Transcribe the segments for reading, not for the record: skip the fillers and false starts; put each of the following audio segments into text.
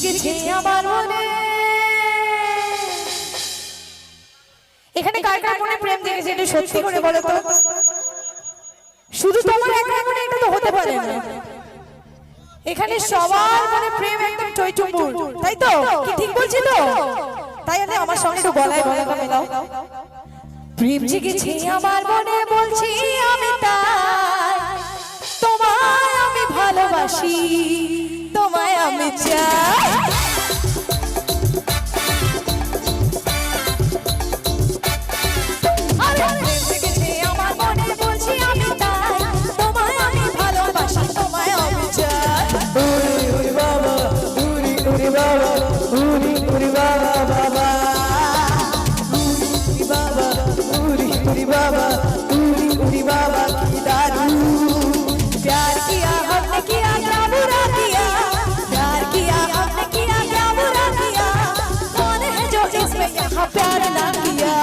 জেগেছে আমার মনে। এখানে কার কার মনে প্রেম জেগেছে একটু সত্যি করে বলো তো। শুধু তোমার একা মনে এটা তো হতে পারে না, এখানে সবার মনে প্রেম একদম টইটুম্বুর, তাই তো? কি ঠিক বলছি তো? তাই আমি আমার সঙ্গে একটু গলায় গলায় মেলাও। প্রেম জেগেছে আমার মনে বলছি আমি, তাই তোমায় আমি ভালোবাসি, তোমায় আমি চাই। प्यार ना किया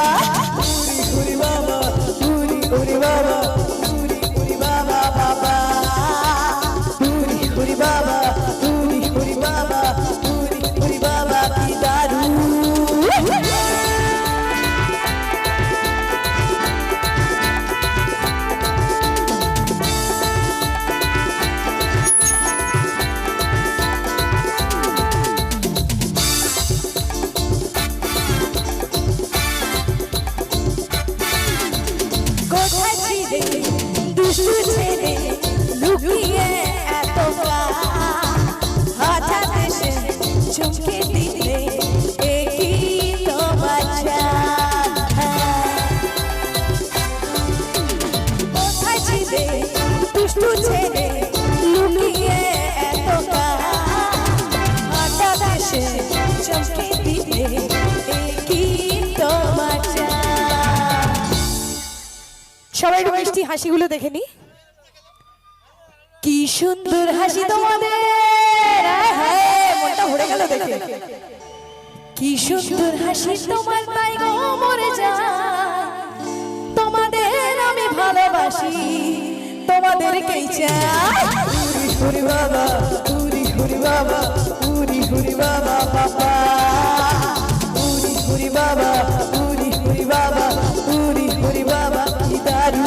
पूरी बाबा पूरी बाबा पूरी बाबा बाबा पूरी बाबा पूरी बाबा पूरी बाबा की दारू। সবাই একটু মিষ্টি হাসিগুলো দেখে নি, কি সুন্দর হাসি তোমাদের, মনটা ভরে গেল দেখে। কি সুন্দর হাসি তোমার, তাই গো মরে যায়, তোমাদের আমি ভালোবাসি, তোমাদেরকেই চাই। পুরি বাবা পুরি বাবা পুরি বাবা বাবা পুরি বাবা পুরি বাবা পুরি বাবা কি দারু।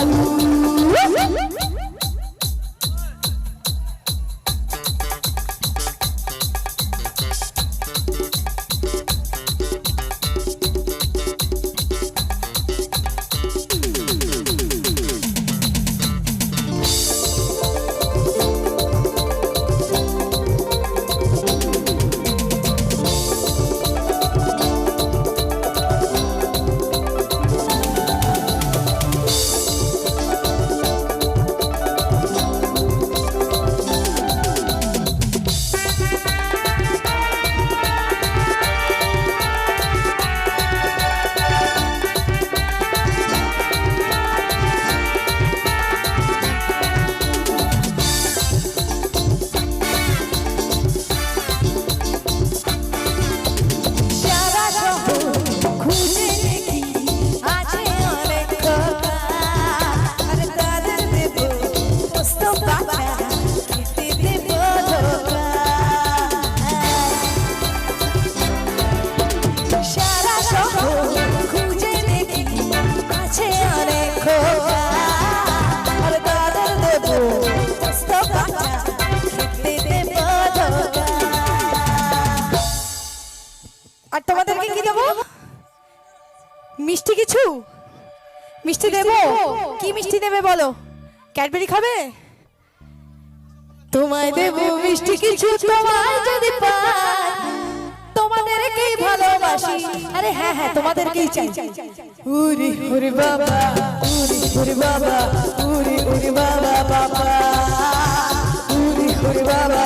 আর তোমাদেরকে কি দেবো? মিষ্টি কিছু মিষ্টি দেবো। কি মিষ্টি দেবে বলো? ক্যাডবেরি খাবে? তোমায় দেবো মিষ্টি কিছু, তোমায় যদি পাই তোমাদেরকেই ভালোবাসি। আরে হ্যাঁ হ্যাঁ তোমাদেরকেই চাই। পুরি বাবা পুরি বাবা পুরি বাবা বাবা পুরি বাবা